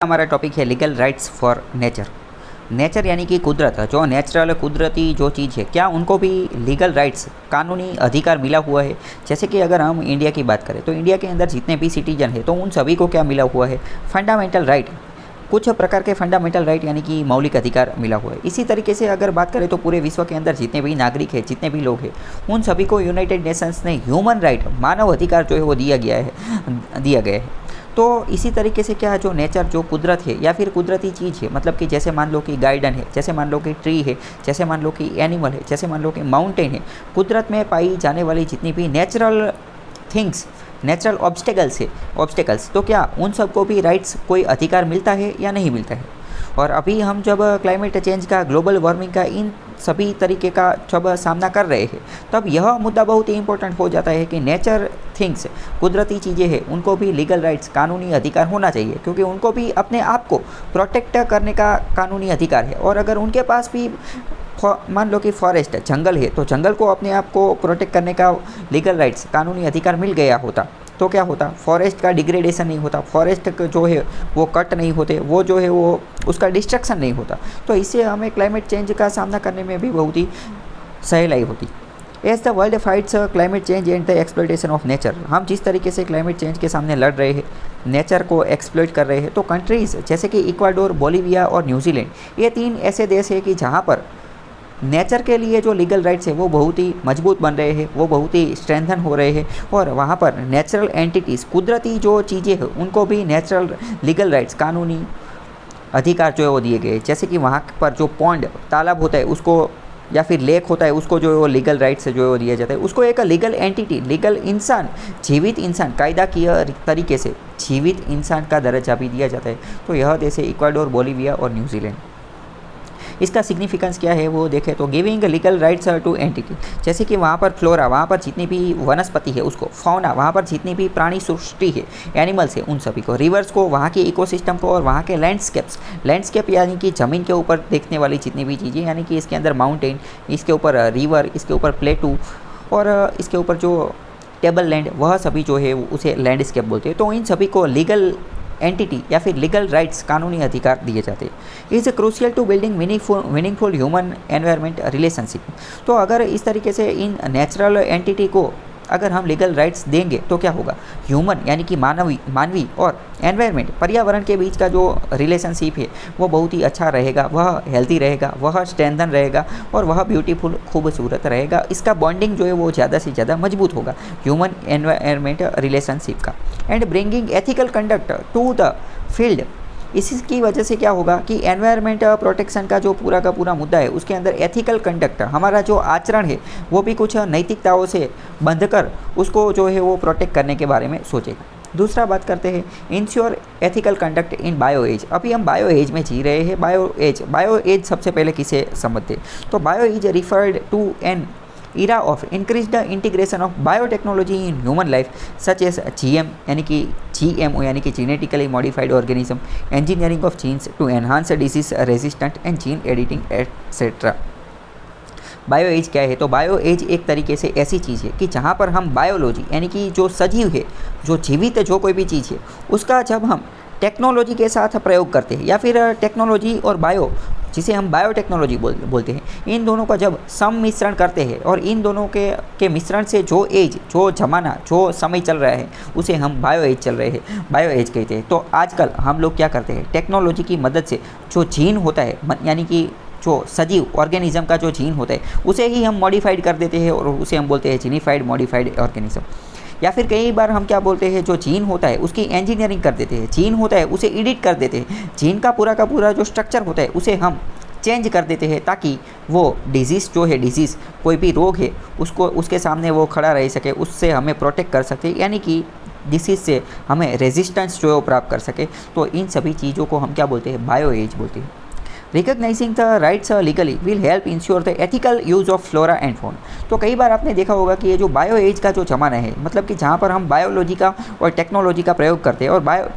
हमारा टॉपिक है legal rights for nature. Nature यानी कि कुदरत, जो नेचुरल कुदरती जो चीज़ है, क्या उनको भी लीगल राइट्स कानूनी अधिकार मिला हुआ है। जैसे कि अगर हम इंडिया की बात करें तो इंडिया के अंदर जितने भी सिटीजन है तो उन सभी को क्या मिला हुआ है, फंडामेंटल राइट, कुछ प्रकार के फंडामेंटल राइट यानी कि मौलिक अधिकार मिला हुआ है। इसी तरीके से अगर बात करें तो पूरे विश्व के अंदर जितने भी नागरिक हैं, जितने भी लोग हैं, उन सभी को यूनाइटेड नेशंस ने ह्यूमन राइट, मानव अधिकार जो है वो दिया गया है। तो इसी तरीके से क्या है, जो नेचर, जो कुदरत है या फिर कुदरती चीज़ है, मतलब कि जैसे मान लो कि गार्डन है, जैसे मान लो कि ट्री है, जैसे मान लो कि एनिमल है, जैसे मान लो कि माउंटेन है, कुदरत में पाई जाने वाली जितनी भी नेचुरल थिंग्स, नेचुरल ऑब्स्टेकल्स, तो क्या उन सबको भी राइट्स, कोई अधिकार मिलता है या नहीं मिलता है। और अभी हम जब क्लाइमेट चेंज का, ग्लोबल वार्मिंग का, इन सभी तरीके का जब सामना कर रहे हैं, तब यह मुद्दा बहुत ही इंपॉर्टेंट हो जाता है कि नेचर थिंग्स, कुदरती चीज़ें हैं, उनको भी लीगल राइट्स, कानूनी अधिकार होना चाहिए, क्योंकि उनको भी अपने आप को प्रोटेक्ट करने का कानूनी अधिकार है। और अगर उनके पास भी मान लो कि फॉरेस्ट, जंगल है, तो जंगल को अपने आप को प्रोटेक्ट करने का लीगल राइट्स, कानूनी अधिकार मिल गया होता, तो क्या होता, फॉरेस्ट का डिग्रेडेशन नहीं होता, फॉरेस्ट जो है वो कट नहीं होते, वो जो है वो उसका डिस्ट्रक्शन नहीं होता। तो इससे हमें क्लाइमेट चेंज का सामना करने में भी बहुत ही सहेलाई होती। As the world fights climate change and the exploitation of nature, हम जिस तरीके से क्लाइमेट चेंज के सामने लड़ रहे हैं, नेचर को एक्सप्लॉयट कर रहे हैं, तो कंट्रीज़ जैसे कि इक्वाडोर, बोलीविया और न्यूजीलैंड, ये 3 ऐसे देश हैं कि जहाँ पर नेचर के लिए जो लीगल राइट्स है वो बहुत ही मजबूत बन रहे हैं, वो बहुत ही स्ट्रेंथन हो रहे हैं। और वहाँ पर नेचुरल एंटिटीज़, कुदरती जो चीज़ें हैं, उनको भी नेचुरल लीगल राइट्स, कानूनी अधिकार जो है वो दिए गए। जैसे कि वहाँ पर जो पॉन्ड, तालाब होता है, उसको या फिर लेक होता है, उसको जो है वो लीगल राइट्स जो है वो दिया जाता है। उसको एक लीगल एंटिटी, लीगल इंसान, जीवित इंसान, कायदा की तरीके से जीवित इंसान का दर्जा भी दिया जाता है। तो यह देश है इक्वाडोर, बोलीविया और न्यूजीलैंड। इसका सिग्निफिकेंस क्या है वो देखें तो giving legal rights to entity, जैसे कि वहाँ पर फ्लोरा, वहाँ पर जितनी भी वनस्पति है उसको, फौना, वहाँ पर जितनी भी प्राणी सृष्टि है, एनिमल्स है, उन सभी को, रिवर्स को, वहाँ के इकोसिस्टम को, और वहाँ के लैंडस्केप यानी कि ज़मीन के ऊपर देखने वाली जितनी भी चीज़ें, यानी कि इसके अंदर माउंटेन, इसके ऊपर रिवर, इसके ऊपर प्लेटू और इसके ऊपर जो टेबल लैंड, वह सभी जो है उसे लैंडस्केप बोलते हैं। तो इन सभी को लीगल एंटिटी या फिर लीगल राइट्स, कानूनी अधिकार दिए जाते हैं। Is crucial to building meaningful human environment relationship. तो अगर इस तरीके से इन नेचुरल एंटिटी को अगर हम लीगल राइट्स देंगे तो क्या होगा, ह्यूमन यानी कि मानवी और एनवायरनमेंट, पर्यावरण के बीच का जो रिलेशनशिप है वो बहुत ही अच्छा रहेगा, वह हेल्दी रहेगा, वह स्ट्रेंथन रहेगा और वह ब्यूटीफुल, खूबसूरत रहेगा। इसका बॉन्डिंग जो है वो ज़्यादा से ज़्यादा मजबूत होगा ह्यूमन एनवायरनमेंट रिलेशनशिप का। And bringing ethical conduct to the field, इसकी वजह से क्या होगा कि एनवायरनमेंट प्रोटेक्शन का जो पूरा का पूरा मुद्दा है, उसके अंदर एथिकल कंडक्ट, हमारा जो आचरण है वो भी कुछ नैतिकताओं से बंधकर उसको जो है वो प्रोटेक्ट करने के बारे में सोचेगा। दूसरा बात करते हैं ensure ethical conduct in bio age. अभी हम बायो एज में जी रहे हैं। बायो एज सबसे पहले किसे समझते हैं, तो bio age referred to an era of increased integration of biotechnology in human life such as GM यानी कि GMO यानी कि genetically modified organism, engineering of genes to enhance disease resistant and gene editing etc. Bio age क्या है, तो bio as एक तरीके से ऐसी चीज़ है कि जहाँ पर हम बायोलॉजी यानी कि जो सजीव है, जो जीवित जो कोई भी चीज़ है, उसका जब हम टेक्नोलॉजी के साथ प्रयोग करते हैं या फिर टेक्नोलॉजी और बायो, जिसे हम बायोटेक्नोलॉजी बोलते हैं, इन दोनों का जब सम्मिश्रण करते हैं और इन दोनों के मिश्रण से जो एज, जो ज़माना, जो समय चल रहा है, उसे हम बायो एज कहते हैं। तो आजकल हम लोग क्या करते हैं, टेक्नोलॉजी की मदद से जो जीन होता है, यानी कि जो सजीव ऑर्गेनिज्म का जो जीन होता है, उसे ही हम मॉडिफाइड कर देते हैं और उसे हम बोलते हैं जीनिफाइड मॉडिफाइड ऑर्गेनिज्म। या फिर कई बार हम क्या बोलते हैं, जो जीन होता है उसकी इंजीनियरिंग कर देते हैं, जीन होता है उसे एडिट कर देते हैं, जीन का पूरा जो स्ट्रक्चर होता है उसे हम चेंज कर देते हैं ताकि वो डिजीज़ जो है, डिजीज़ कोई भी रोग है, उसको उसके सामने वो खड़ा रह सके, उससे हमें प्रोटेक्ट कर सके, यानी कि डिसीज़ से हमें रेजिस्टेंस जो है वो प्राप्त कर सके। तो इन सभी चीज़ों को हम क्या बोलते हैं, बायो एज बोलते हैं। Recognising the rights legally will help ensure the ethical use of flora and fauna. तो कई बार आपने देखा होगा कि ये जो बायो एज का जो ज़माना है, मतलब कि जहाँ पर हम बायोलॉजी का और टेक्नोलॉजी का प्रयोग करते हैं, और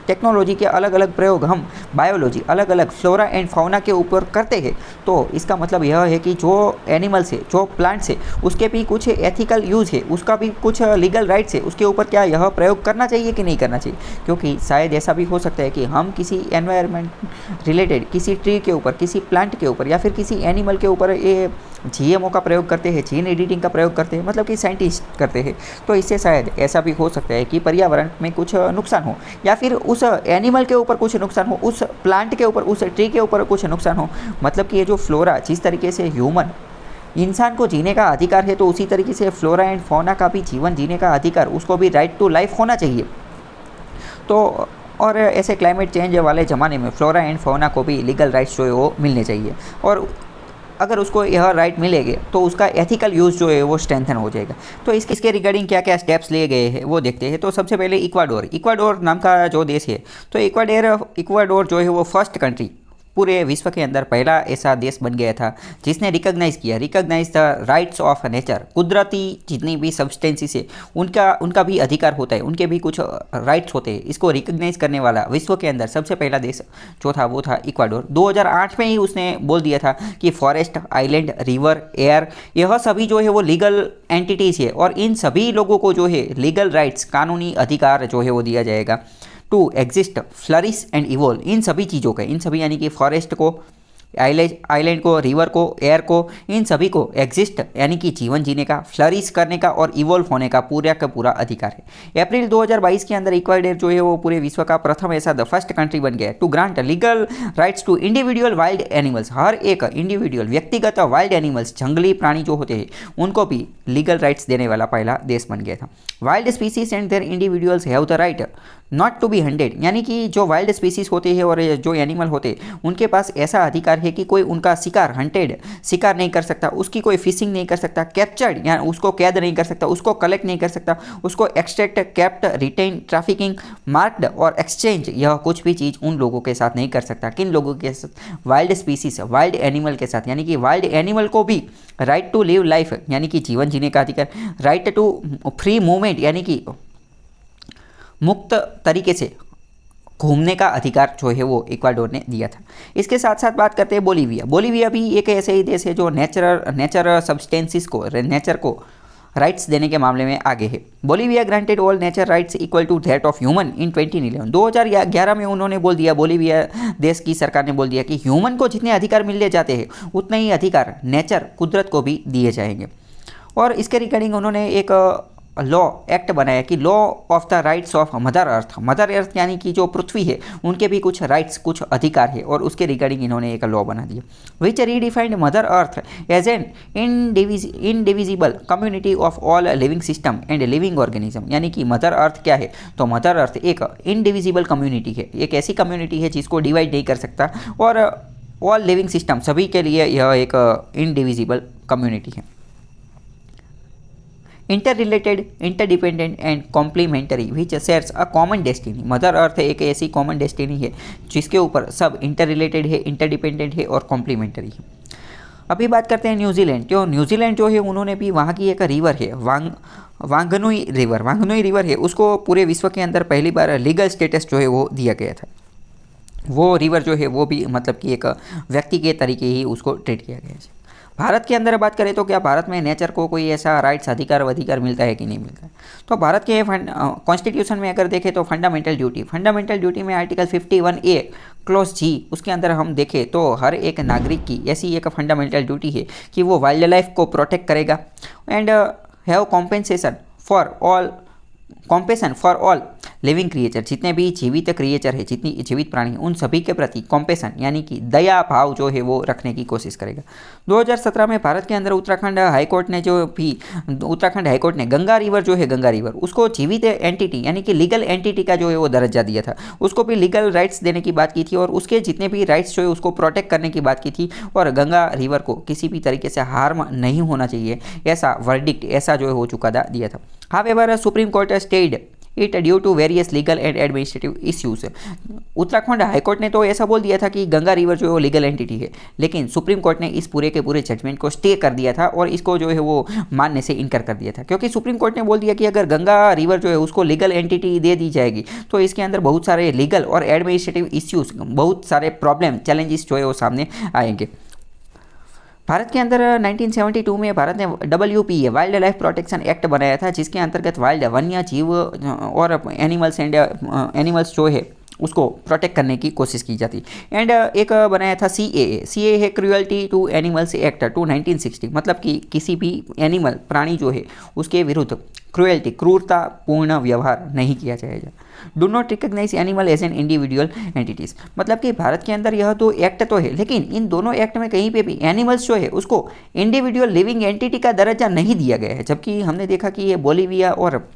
टेक्नोलॉजी के अलग अलग प्रयोग हम बायोलॉजी अलग अलग फ्लोरा एंड फौना के ऊपर करते हैं, तो इसका मतलब यह है कि जो एनिमल्स है, जो प्लांट्स है, उसके भी कुछ एथिकल यूज़ है, उसका भी कुछ लीगल राइट्स है, उसके ऊपर क्या यह प्रयोग करना चाहिए कि नहीं करना चाहिए। क्योंकि शायद ऐसा भी हो सकता है कि हम किसी एनवायरनमेंट रिलेटेड किसी ट्री के ऊपर, किसी प्लांट के ऊपर या फिर किसी एनिमल के ऊपर ये जीएमओ का प्रयोग करते हैं, जीन एडिटिंग का प्रयोग करते हैं, मतलब कि साइंटिस्ट करते हैं, तो इससे शायद ऐसा भी हो सकता है कि पर्यावरण में कुछ नुकसान हो, या फिर उस एनिमल के ऊपर कुछ नुकसान हो, उस प्लांट के ऊपर, उस ट्री के ऊपर कुछ नुकसान हो। मतलब कि ये जो फ्लोरा, जिस तरीके से ह्यूमन इंसान को जीने का अधिकार है, तो उसी तरीके से फ्लोरा एंड फौना का भी जीवन जीने का अधिकार, उसको भी राइट टू लाइफ होना चाहिए। तो और ऐसे क्लाइमेट चेंज वाले ज़माने में फ्लोरा एंड फौना को भी लीगल राइट्स जो है वो मिलने चाहिए, और अगर उसको यह राइट मिलेंगे तो उसका एथिकल यूज़ जो है वो स्ट्रेंथन हो जाएगा। तो इसके रिगार्डिंग क्या क्या स्टेप्स लिए गए हैं वो देखते हैं। तो सबसे पहले इक्वाडोर नाम का जो देश है, तो इक्वाडोर जो है वो फर्स्ट कंट्री, पूरे विश्व के अंदर पहला ऐसा देश बन गया था जिसने recognize the rights of nature. कुदरती जितनी भी सब्सटेंसेस है उनका भी अधिकार होता है, उनके भी कुछ राइट्स होते हैं, इसको रिकग्नाइज करने वाला विश्व के अंदर सबसे पहला देश जो था वो था इक्वाडोर। 2008 में ही उसने बोल दिया था कि फॉरेस्ट, आइलैंड, रिवर, एयर, यह सभी जो है वो लीगल एंटिटीज़ है, और इन सभी लोगों को जो है लीगल राइट्स, कानूनी अधिकार जो है वो दिया जाएगा to exist, flourish and evolve. इन सभी चीज़ों का, इन सभी यानी कि फॉरेस्ट को, आइलैंड को, रिवर को, एयर को, इन सभी को एग्जिस्ट यानी कि जीवन जीने का, फ्लरिश करने का और इवोल्व होने का पूरा अधिकार है। अप्रैल 2022 के अंदर इक्वाडोर जो है वो पूरे विश्व का प्रथम ऐसा द फर्स्ट कंट्री बन गया to grant legal rights to individual wild animals. हर एक इंडिविजुअल, व्यक्तिगत वाइल्ड एनिमल्स, जंगली प्राणी जो होते हैं, उनको भी लीगल राइट्स देने वाला पहला देश बन गया था। Wild species and their individuals have the right not to be hunted, यानी कि जो वाइल्ड स्पीसीज होते हैं और जो एनिमल होते हैं उनके पास ऐसा अधिकार है कि कोई उनका शिकार नहीं कर सकता, उसकी कोई फिशिंग नहीं कर सकता, कैप्चर्ड यानी उसको कैद नहीं कर सकता, उसको कलेक्ट नहीं कर सकता, उसको extract, kept, retain, trafficking, marked और एक्सचेंज, यह कुछ भी चीज़ उन लोगों के साथ नहीं कर सकता। किन लोगों के साथ? वाइल्ड स्पीसीज, वाइल्ड एनिमल के साथ, यानी कि वाइल्ड एनिमल को भी राइट टू लिव लाइफ यानी कि जीवन जीने का अधिकार, राइट टू फ्री मूवमेंट यानी कि मुक्त तरीके से घूमने का अधिकार जो है वो इक्वाडोर ने दिया था। इसके साथ साथ बात करते हैं बोलीविया भी एक ऐसे ही देश है जो नेचर सब्सटेंसेस को, नेचर को राइट्स देने के मामले में आगे है। Bolivia granted all nature rights equal to that of human in 2011। 2011 में उन्होंने बोल दिया, बोलीविया देश की सरकार ने बोल दिया कि ह्यूमन को जितने अधिकार मिलने जाते हैं उतने ही अधिकार नेचर, कुदरत को भी दिए जाएंगे। और इसके रिगार्डिंग उन्होंने एक लॉ एक्ट बनाया कि law of the rights of mother earth यानी कि जो पृथ्वी है उनके भी कुछ राइट्स, कुछ अधिकार है, और उसके रिगार्डिंग इन्होंने एक लॉ बना दिया which redefined mother earth as an indivisible community of all living system and living organism. यानी कि मदर अर्थ क्या है? तो मदर अर्थ एक इनडिविजिबल कम्युनिटी है, एक ऐसी कम्युनिटी है जिसको डिवाइड नहीं कर सकता, और ऑल लिविंग सिस्टम सभी के लिए यह एक इनडिविजिबल कम्युनिटी है। Interrelated, interdependent and complementary which shares a common destiny. Mother earth एक ऐसी कॉमन डेस्टिनी है जिसके ऊपर सब इंटररिलेटेड है, इंटरडिपेंडेंट है और कॉम्प्लीमेंटरी है। अभी बात करते हैं न्यूजीलैंड। जो न्यूजीलैंड जो है उन्होंने भी वहाँ की एक रिवर है वांगनुई रिवर है, उसको पूरे विश्व के अंदर पहली बार लीगल स्टेटस जो है वो दिया गया था। वो रिवर जो है वो भी मतलब कि एक व्यक्ति के तरीके ही उसको ट्रीट किया गया है। भारत के अंदर बात करें तो क्या भारत में नेचर को कोई ऐसा राइट्स, अधिकार मिलता है कि नहीं मिलता है? तो भारत के कॉन्स्टिट्यूशन में अगर देखें तो फंडामेंटल ड्यूटी में आर्टिकल 51A क्लोज G, उसके अंदर हम देखें तो हर एक नागरिक की ऐसी एक फंडामेंटल ड्यूटी है कि वो वाइल्ड लाइफ को प्रोटेक्ट करेगा and have compensation for all living creature. जितने भी जीवित क्रिएचर है, जितनी जीवित प्राणी, उन सभी के प्रति कॉम्पेशन यानी कि दया भाव जो है वो रखने की कोशिश करेगा। 2017 में भारत के अंदर उत्तराखंड हाईकोर्ट ने गंगा रिवर उसको जीवित एंटिटी यानी कि लीगल एंटिटी का जो है वो दर्जा दिया था, उसको भी लीगल राइट्स देने की बात की थी और उसके जितने भी राइट्स जो है उसको प्रोटेक्ट करने की बात की थी, और गंगा रिवर को किसी भी तरीके से हार्म नहीं होना चाहिए, ऐसा वर्डिक्ट, ऐसा जो है वो चुकादा दिया था। However supreme court stayed it due to various legal and administrative issues. Uttarakhand high court ने तो ऐसा बोल दिया था कि गंगा रिवर जो है वो लीगल एंटिटी है, लेकिन सुप्रीम कोर्ट ने इस पूरे के पूरे जजमेंट को स्टे कर दिया था और इसको जो है वो मानने से इनकार कर दिया था, क्योंकि सुप्रीम कोर्ट ने बोल दिया कि अगर गंगा रिवर जो है उसको लीगल एंटिटी दे दी जाएगी तो इसके अंदर बहुत सारे लीगल और एडमिनिस्ट्रेटिव इश्यूज, बहुत सारे प्रॉब्लम चैलेंजेस जो है वो सामने आएंगे। भारत के अंदर 1972 में भारत ने WPA wild life protection act बनाया था, जिसके अंतर्गत वाइल्ड वन्य जीव और एनिमल्स जो है उसको प्रोटेक्ट करने की कोशिश की जाती। एंड एक बनाया था CAA है cruelty to animals act to 1960, मतलब कि किसी भी एनिमल प्राणी जो है उसके विरुद्ध क्रूअल्टी क्रूरतापूर्ण व्यवहार नहीं किया जाएगा। Do not recognize animal as an individual entities, मतलब कि भारत के अंदर यह तो एक्ट तो है, लेकिन इन दोनों एक्ट में कहीं पे भी एनिमल्स जो है उसको इंडिविजुअल लिविंग एंटिटी का दर्जा नहीं दिया गया है। जबकि हमने देखा कि ये बोलीविया और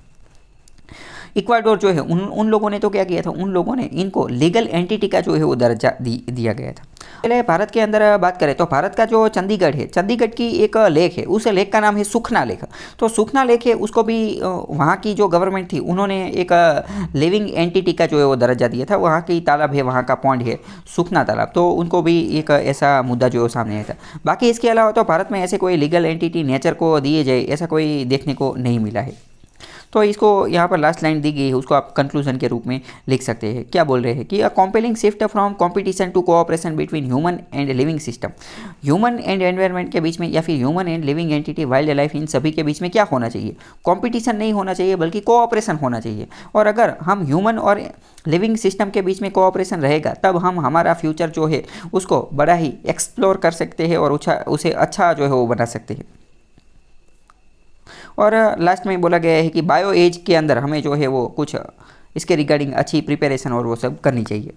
इक्वाडोर जो है उन लोगों ने तो क्या किया था, उन लोगों ने इनको लीगल एंटिटी का जो है वो दर्जा दिया गया था। पहले भारत के अंदर बात करें तो भारत का जो चंडीगढ़ है, चंडीगढ़ की एक लेक है, उस लेक का नाम है सुखना लेक। तो सुखना लेक है उसको भी वहाँ की जो गवर्नमेंट थी उन्होंने एक लिविंग एंटिटी का जो है वो दर्जा दिया था। वहाँ की तालाब है, वहाँ का पॉन्ड है सुखना तालाब, तो उनको भी एक ऐसा मुद्दा जो है सामने आया था। बाकी इसके अलावा तो भारत में ऐसे कोई लीगल एंटिटी नेचर को दिए जाए ऐसा कोई देखने को नहीं मिला है। तो इसको यहाँ पर लास्ट लाइन दी गई है, उसको आप कंक्लूजन के रूप में लिख सकते हैं। क्या बोल रहे हैं कि a compelling shift from competition to cooperation between human and living system. Human and environment के बीच में या फिर human and living entity wildlife, इन सभी के बीच में क्या होना चाहिए, कंपटीशन नहीं होना चाहिए बल्कि कोऑपरेशन होना चाहिए। और अगर हम ह्यूमन और लिविंग सिस्टम के बीच में कोऑपरेशन रहेगा तब हम हमारा फ्यूचर जो है उसको बड़ा ही एक्सप्लोर कर सकते हैं और उसे अच्छा जो है वो बना सकते हैं। और लास्ट में बोला गया है कि बायो एज के अंदर हमें जो है वो कुछ इसके रिगार्डिंग अच्छी प्रिपरेशन और वो सब करनी चाहिए।